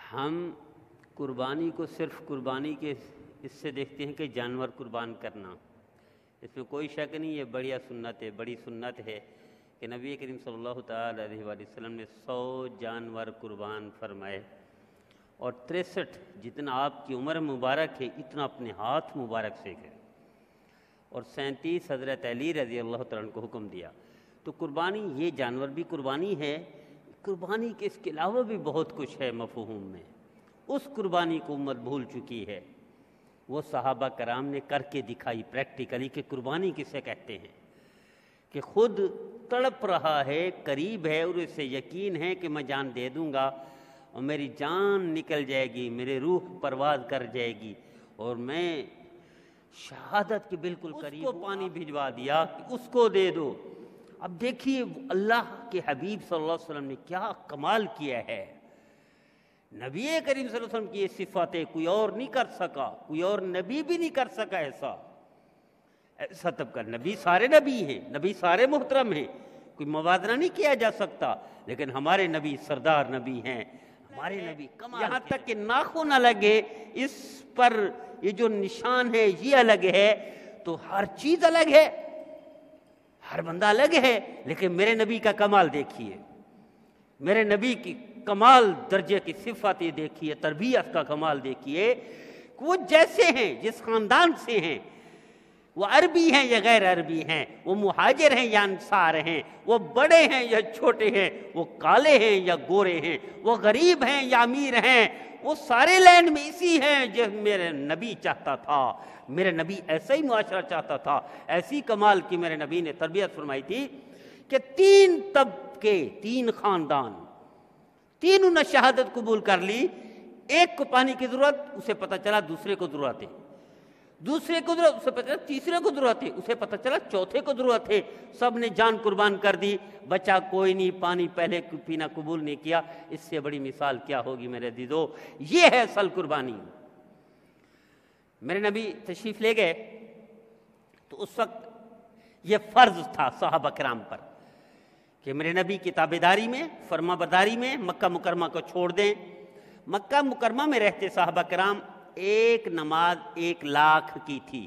ہم قربانی کو صرف قربانی کے اس سے دیکھتے ہیں کہ جانور قربان کرنا، اس میں کوئی شک نہیں، یہ بڑھیا سنت ہے، بڑی سنت ہے کہ نبی کریم صلی اللہ تعالی علیہ وآلہ وسلم نے 100 جانور قربان فرمائے، اور 63 جتنا آپ کی عمر مبارک ہے اتنا اپنے ہاتھ مبارک سے ہے، اور 37 حضرت علی رضی اللہ تعالیٰ عنہ کو حکم دیا۔ تو قربانی، یہ جانور بھی قربانی ہے، قربانی کے اس کے علاوہ بھی بہت کچھ ہے مفہوم میں، اس قربانی کو امت بھول چکی ہے۔ وہ صحابہ کرام نے کر کے دکھائی پریکٹیکلی کہ قربانی کسے کہتے ہیں، کہ خود تڑپ رہا ہے، قریب ہے، اور اسے یقین ہے کہ میں جان دے دوں گا اور میری جان نکل جائے گی، میرے روح پرواز کر جائے گی اور میں شہادت کے بالکل قریب، اس کو پانی بھجوا دیا کہ اس کو دے دو۔ اب دیکھیے اللہ کے حبیب صلی اللہ علیہ وسلم نے کیا کمال کیا ہے، نبی کریم صلی اللہ علیہ وسلم کی یہ صفاتیں کوئی اور نہیں کر سکا، کوئی اور نبی بھی نہیں کر سکا ایسا تب کر۔ نبی سارے نبی ہیں، نبی سارے محترم ہیں، کوئی موازنہ نہیں کیا جا سکتا، لیکن ہمارے نبی سردار نبی ہیں، ہمارے نبی کمال، یہاں تک کہ ناخن الگ ہے، اس پر یہ جو نشان ہے یہ الگ ہے، تو ہر چیز الگ ہے، ہر بندہ الگ ہے، لیکن میرے نبی کا کمال دیکھیے، میرے نبی کی کمال درجے کی صفاتیں دیکھیے، تربیت کا کمال دیکھیے، کہ وہ جیسے ہیں، جس خاندان سے ہیں، وہ عربی ہیں یا غیر عربی ہیں، وہ مہاجر ہیں یا انصار ہیں، وہ بڑے ہیں یا چھوٹے ہیں، وہ کالے ہیں یا گورے ہیں، وہ غریب ہیں یا امیر ہیں، وہ سارے لینڈ میں اسی ہیں جو میرے نبی چاہتا تھا۔ میرے نبی ایسا ہی معاشرہ چاہتا تھا، ایسی کمال کی میرے نبی نے تربیت فرمائی تھی کہ 3 طبقے، 3 خاندان، تینوں نے شہادت قبول کر لی۔ ایک کو پانی کی ضرورت، اسے پتہ چلا دوسرے کو ضرورت ہے، دوسرے کو ضرورت، اسے پتہ چلا تیسرے کو ضرورت ہے، اسے پتہ چلا چوتھے کو ضرورت ہے، سب نے جان قربان کر دی، بچہ کوئی نہیں پانی پہلے پینا قبول نہیں کیا۔ اس سے بڑی مثال کیا ہوگی میرے عزیزو، یہ ہے اصل قربانی۔ میرے نبی تشریف لے گئے تو اس وقت یہ فرض تھا صحابہ کرام پر کہ میرے نبی کی تابعداری میں، فرما برداری میں مکہ مکرمہ کو چھوڑ دیں۔ مکہ مکرمہ میں رہتے صحابہ کرام، ایک نماز 1 لاکھ کی تھی،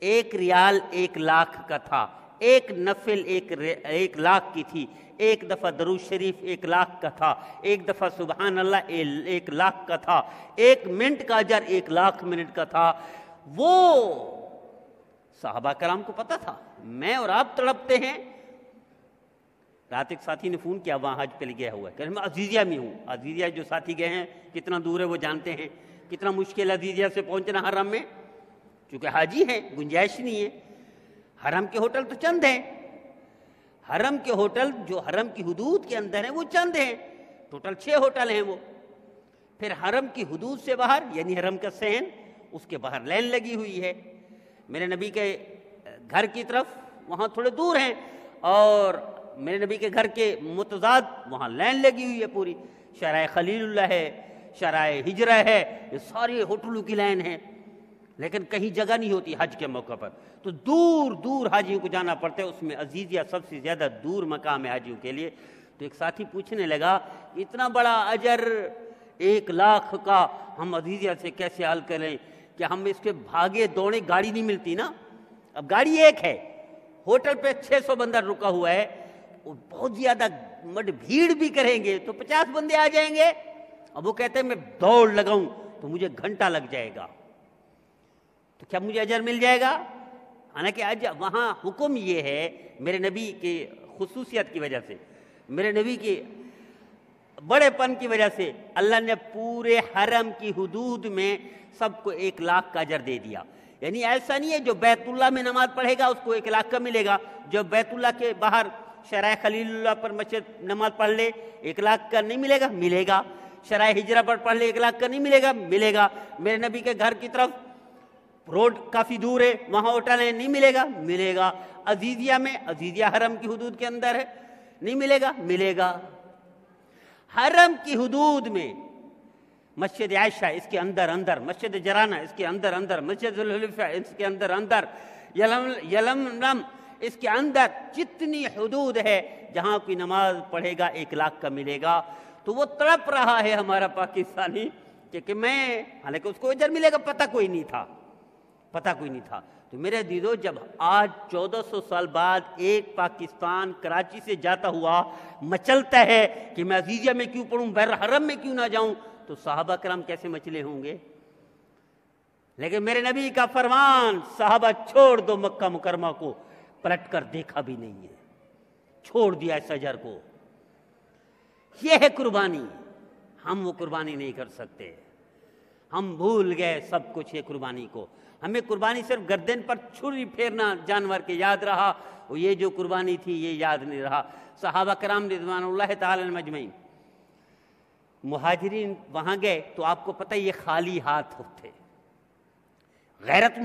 1 ریال 1 لاکھ کا تھا، ایک نفل 1 لاکھ کی تھی، ایک دفعہ درود شریف 1 لاکھ کا تھا، ایک دفعہ سبحان اللہ 1 لاکھ کا تھا، 1 منٹ کا اجر 1 لاکھ منٹ کا تھا۔ وہ صحابہ کرام کو پتہ تھا، میں اور آپ تڑپتے ہیں۔ رات ایک ساتھی نے فون کیا، وہاں حج پہ گیا ہوا ہے، کہ میں عزیزیہ میں ہوں۔ عزیزیہ جو ساتھی گئے ہیں کتنا دور ہے وہ جانتے ہیں، کتنا مشکل عزیزیہ سے پہنچنا حرم میں، چونکہ حاجی ہیں، گنجائش نہیں ہے۔ حرم کے ہوٹل تو چند ہیں، حرم کے ہوٹل جو حرم کی حدود کے اندر ہیں وہ چند ہیں، ٹوٹل 6 ہوٹل ہیں وہ۔ پھر حرم کی حدود سے باہر یعنی حرم کا صحن، اس کے باہر لائن لگی ہوئی ہے۔ میرے نبی کے گھر کی طرف وہاں تھوڑے دور ہیں، اور میرے نبی کے گھر کے متضاد وہاں لائن لگی ہوئی ہے پوری، شارع خلیل اللہ ہے، شارع ہجرہ ہے، یہ سارے ہوٹلوں کی لائن ہے، لیکن کہیں جگہ نہیں ہوتی حج کے موقع پر، تو دور دور حاجیوں کو جانا پڑتا ہے۔ اس میں عزیزیہ سب سے زیادہ دور مقام ہے حاجیوں کے لیے۔ تو ایک ساتھی پوچھنے لگا، اتنا بڑا اجر 1 لاکھ کا ہم عزیزیہ سے کیسے حل کریں، کہ ہم اس کے بھاگے دوڑے، گاڑی نہیں ملتی نا، اب گاڑی ایک ہے، ہوٹل پہ 600 بندہ رکا ہوا ہے، بہت زیادہ بھیڑ بھی کریں گے تو 50 بندے آ جائیں گے۔ اب وہ کہتے ہیں میں دوڑ لگاؤں تو مجھے گھنٹہ لگ جائے گا، تو کیا مجھے اجر مل جائے گا؟ حالانکہ وہاں حکم یہ ہے، میرے نبی کی خصوصیت کی وجہ سے، میرے نبی کی بڑے پن کی وجہ سے، اللہ نے پورے حرم کی حدود میں سب کو 1 لاکھ کا اجر دے دیا۔ یعنی ایسا نہیں ہے جو بیت اللہ میں نماز پڑھے گا اس کو 1 لاکھ کا ملے گا، جو بیت اللہ کے باہر شارع خلیل اللہ پر مسجد نماز پڑھ لے 1 لاکھ کا نہیں ملے گا، ملے گا۔ شارع ہجرہ پر پڑھ لے 1 لاکھ کا نہیں ملے گا، ملے گا۔ میرے نبی کے گھر کی طرف روڈ کافی دور ہے، وہاں ہوٹل ہے، نہیں ملے گا، ملے گا۔ عزیزیہ میں، عزیزیہ حرم کی حدود کے اندر ہے، نہیں ملے گا، ملے گا۔ حرم کی حدود میں مسجد عائشہ اس کے اندر، مسجد جرانہ اس کے اندر، مسجد ذوالحلیفہ اس کے اندر، یلملم اس کے اندر، جتنی حدود ہے جہاں کوئی نماز پڑھے گا 1 لاکھ کا ملے گا۔ تو وہ تڑپ رہا ہے ہمارا پاکستانی کہ میں، حالانکہ اس کو اجر ملے گا، پتہ کوئی نہیں تھا. تو میرے عزیزو، جب آج 1400 سال بعد ایک پاکستان کراچی سے جاتا ہوا مچلتا ہے کہ میں عزیزیہ میں کیوں پڑھوں، بحر حرم میں کیوں نہ جاؤں، تو صحابہ کرام کیسے مچلے ہوں گے؟ لیکن میرے نبی کا فرمان، صحابہ چھوڑ دو مکہ مکرمہ کو، پلٹ کر دیکھا بھی نہیں ہے، چھوڑ دیا اس اجر کو. یہ ہے قربانی. ہم وہ قربانی نہیں کر سکتے، ہم بھول گئے سب کچھ ہے قربانی کو. ہمیں قربانی صرف گردن پر چھری پھیرنا جانور کے یاد رہا، وہ یہ جو قربانی تھی یہ یاد نہیں رہا. صحابہ کرام رضوان اللہ تعالی مجمعین، مہاجرین وہاں گئے تو آپ کو پتہ یہ خالی ہاتھ تھے، غیرت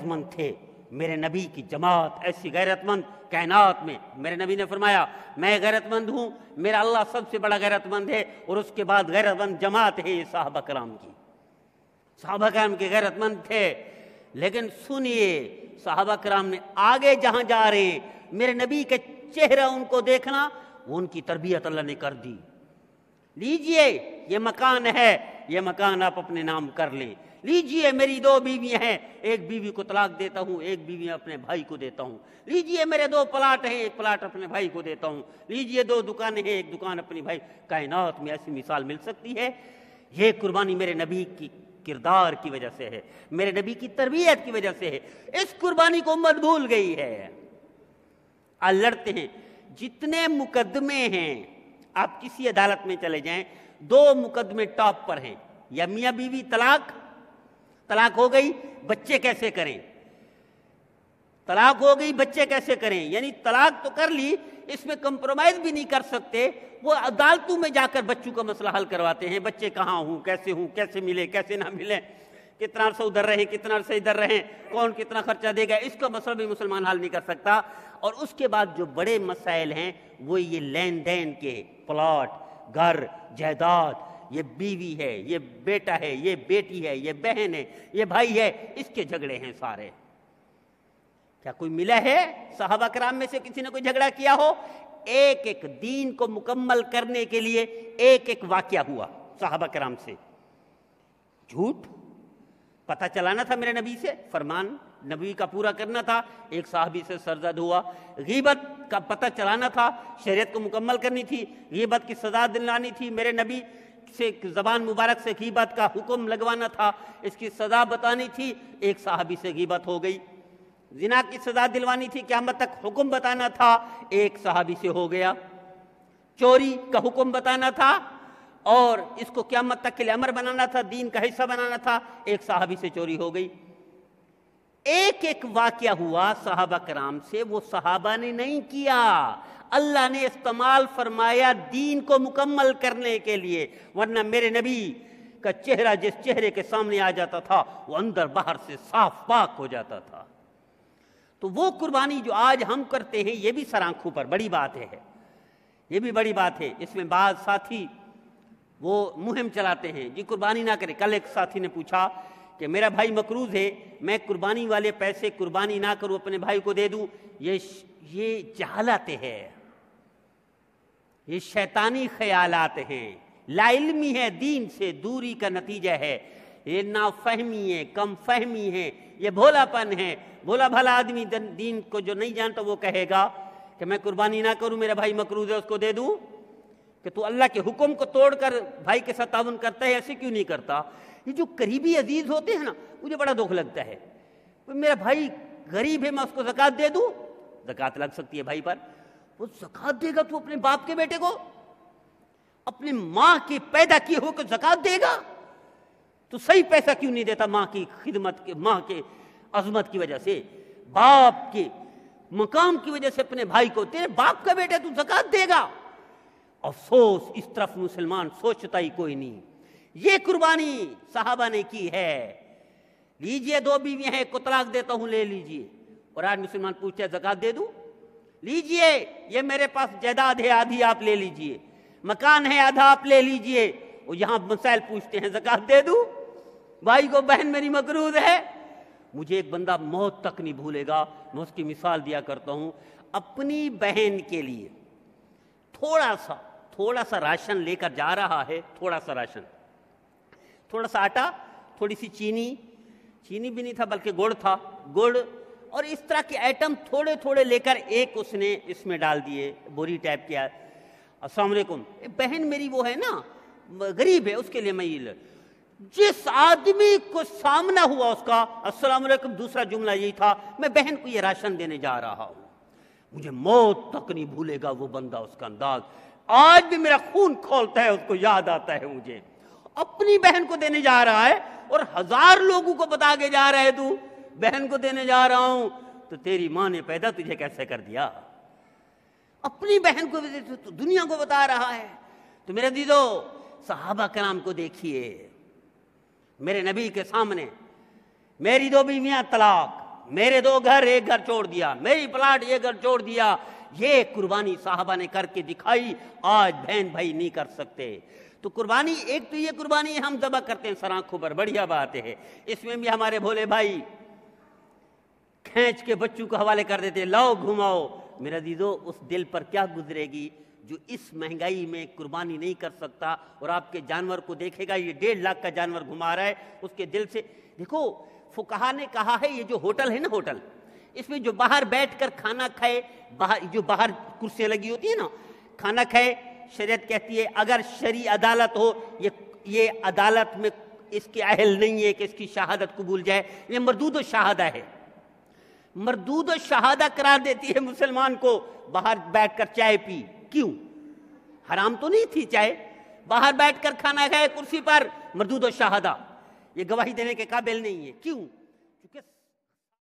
مند تھے. میرے نبی کی جماعت ایسی غیرت مند کائنات میں، میرے نبی نے فرمایا میں غیرت مند ہوں، میرا اللہ سب سے بڑا غیرت مند ہے، اور اس کے بعد غیرت مند جماعت ہے یہ صحابہ کرام کی. صحابہ کرام کے غیرت مند تھے. لیکن سنیے، صحابہ کرام نے آگے جہاں جا رہے ہیں، میرے نبی کے چہرہ ان کو دیکھنا، وہ ان کی تربیت اللہ نے کر دی. لیجئے یہ مکان ہے، یہ مکان آپ اپنے نام کر لیں. لیجئے میری 2 بیویاں ہیں، ایک بیوی کو طلاق دیتا ہوں، ایک بیوی اپنے بھائی کو دیتا ہوں. لیجئے میرے 2 پلاٹ ہیں، ایک پلاٹ اپنے بھائی کو دیتا ہوں. لیجئے 2 دکانیں ہیں، ایک دکان اپنے بھائی. کائنات میں ایسی مثال مل سکتی ہے؟ یہ قربانی میرے نبی کی کردار کی وجہ سے ہے، میرے نبی کی تربیت کی وجہ سے ہے. اس قربانی کو امت بھول گئی ہے. آج لڑتے ہیں. جتنے مقدمے ہیں، آپ کسی عدالت میں چلے جائیں، 2 مقدمے ٹاپ پر ہیں. یا میاں بیوی طلاق ہو گئی، بچے کیسے کریں؟ طلاق ہو گئی، بچے کیسے کریں؟ یعنی طلاق تو کر لی، اس میں کمپرومائز بھی نہیں کر سکتے. وہ عدالتوں میں جا کر بچوں کا مسئلہ حل کرواتے ہیں. بچے کہاں ہوں، کیسے ملے، کیسے نہ ملے، کتنا عرصہ ادھر رہیں، کتنا عرصہ ادھر رہیں، کون کتنا خرچہ دے گا، اس کا مسئلہ بھی مسلمان حل نہیں کر سکتا. اور اس کے بعد جو بڑے مسائل ہیں وہ یہ لین دین کے، پلاٹ، گھر، جائیداد، یہ بیوی ہے، یہ بیٹا ہے، یہ بیٹی ہے، یہ بہن ہے، یہ بھائی ہے، اس کے جھگڑے ہیں سارے. کیا کوئی ملا ہے صحابہ کرام میں سے کسی نے کوئی جھگڑا کیا ہو؟ ایک دین کو مکمل کرنے کے لیے ایک واقعہ ہوا صحابہ کرام سے. جھوٹ پتہ چلانا تھا میرے نبی سے، فرمان نبی کا پورا کرنا تھا، ایک صحابی سے سرزد ہوا. غیبت کا پتہ چلانا تھا، شریعت کو مکمل کرنی تھی، غیبت کی سزا دلانی تھی، میرے نبی سے زبان مبارک سے غیبت کا حکم لگوانا تھا، اس کی سزا بتانی تھی، ایک صحابی سے غیبت ہو گئی. زنا کی سزا دلوانی تھی، قیامت تک حکم بتانا تھا، ایک صحابی سے ہو گیا. چوری کا حکم بتانا تھا اور اس کو قیامت تک کے لیے امر بنانا تھا، دین کا حصہ بنانا تھا، ایک صحابی سے چوری ہو گئی. ایک واقعہ ہوا صحابہ کرام سے، وہ صحابہ نے نہیں کیا، اللہ نے استعمال فرمایا دین کو مکمل کرنے کے لیے. ورنہ میرے نبی کا چہرہ جس چہرے کے سامنے آ جاتا تھا وہ اندر باہر سے صاف پاک ہو جاتا تھا. تو وہ قربانی جو آج ہم کرتے ہیں یہ بھی سر آنکھوں پر بڑی بات ہے، یہ بھی بڑی بات ہے. اس میں بعض ساتھی وہ مہم چلاتے ہیں جی قربانی نہ کرے. کل ایک ساتھی نے پوچھا کہ میرا بھائی مقروض ہے، میں قربانی والے پیسے قربانی نہ کروں، اپنے بھائی کو دے دوں. یہ جہالت ہے، یہ شیطانی خیالات ہیں، لا علمی ہے، دین سے دوری کا نتیجہ ہے. یہ نافہمی ہے، کم فہمی ہے، یہ بھولا پن ہے. بھولا بھلا آدمی دین کو جو نہیں جانتا وہ کہے گا کہ میں قربانی نہ کروں، میرا بھائی مقروض ہے اس کو دے دوں. کہ تو اللہ کے حکم کو توڑ کر بھائی کے ساتھ تعاون کرتا ہے، ایسے کیوں نہیں کرتا؟ یہ جو قریبی عزیز ہوتے ہیں نا، مجھے بڑا دکھ لگتا ہے. میرا بھائی غریب ہے، میں اس کو زکوٰۃ دے دوں، زکوٰۃ لگ سکتی ہے بھائی پر. وہ زکوٰۃ دے گا تو اپنے باپ کے بیٹے کو، اپنے ماں کے پیدا کیے ہو کے زکوٰۃ دے گا؟ تو صحیح پیسہ کیوں نہیں دیتا ماں کی خدمت کے، ماں کے عظمت کی وجہ سے، باپ کے مقام کی وجہ سے اپنے بھائی کو؟ تیرے باپ کا بیٹا تو زکوٰۃ دے گا. افسوس اس طرف مسلمان سوچتا ہی کوئی نہیں. یہ قربانی صحابہ نے کی ہے. لیجئے 2 بیویاں ہیں، ایک کو طلاق دیتا ہوں، لے لیجئے. اور آج مسلمان پوچھتے ہیں زکوٰۃ دے دوں؟ لیجئے، یہ میرے پاس جائیداد ہے، آدھی آپ لے لیجئے، مکان ہے آدھا آپ لے لیجئے. وہ یہاں مسائل پوچھتے ہیں زکوٰۃ دے دوں؟ بھائی کو بہن میری مقروض ہے. مجھے ایک بندہ موت تک نہیں بھولے گا، میں اس کی مثال دیا کرتا ہوں. اپنی بہن کے لیے تھوڑا سا راشن لے کر جا رہا ہے، تھوڑا سا راشن، تھوڑا سا آٹا، تھوڑی سی چینی بھی نہیں تھا بلکہ گڑ تھا، گڑ اور اس طرح کے آئٹم تھوڑے تھوڑے لے کر ایک اس نے اس میں ڈال دیے، بوری ٹائپ کیا. السلام علیکم، بہن میری وہ ہے نا غریب ہے، اس کے لیے میں یہ جس آدمی کو سامنا ہوا اس کا السلام علیکم دوسرا جملہ یہی تھا، میں بہن کو یہ راشن دینے جا رہا ہوں. مجھے موت تک نہیں بھولے گا وہ بندہ، اس کا انداز آج بھی میرا خون کھولتا ہے، اس کو یاد آتا ہے مجھے. اپنی بہن کو دینے جا رہا ہے اور 1000 لوگوں کو بتا کے جا رہا ہے تو بہن کو دینے جا رہا ہوں. تو تیری ماں نے پیدا تجھے کیسے کر دیا؟ اپنی بہن کو تو دنیا کو بتا رہا ہے. تو میرے عزیزو صحابہ کرام کو دیکھیے، میرے نبی کے سامنے میری 2 بیویاں طلاق، میرے 2 گھر، ایک گھر چھوڑ دیا، میری پلاٹ ایک گھر چھوڑ دیا. یہ قربانی صحابہ نے کر کے دکھائی، آج بہن بھائی نہیں کر سکتے. تو قربانی ایک تو یہ قربانی ہم ذبح کرتے ہیں سر آنکھوں پر، بڑھیا بات ہے. اس میں بھی ہمارے بھولے بھائی کھینچ کے بچوں کو حوالے کر دیتے، لاؤ گھماؤ. میرا عزیزو اس دل پر کیا گزرے گی جو اس مہنگائی میں قربانی نہیں کر سکتا اور آپ کے جانور کو دیکھے گا یہ 1.5 لاکھ کا جانور گھما رہا ہے، اس کے دل سے دیکھو. فقہا نے کہا ہے یہ جو ہوٹل ہے نا، ہوٹل اس میں جو باہر بیٹھ کر کھانا کھائے، جو باہر کرسیاں لگی ہوتی ہیں نا، کھانا کھائے، شریعت کہتی ہے اگر شرعی عدالت ہو، یہ عدالت میں اس کے اہل نہیں ہے کہ اس کی شہادت قبول جائے، یہ مردود و شہادہ ہے، مردود و شہادہ قرار دیتی ہے مسلمان کو. باہر بیٹھ کر چائے پی، کیوں؟ حرام تو نہیں تھی چائے، باہر بیٹھ کر کھانا کھائے کرسی پر، مردود و شہادہ، یہ گواہی دینے کے قابل نہیں ہے. کیوں؟ کیونکہ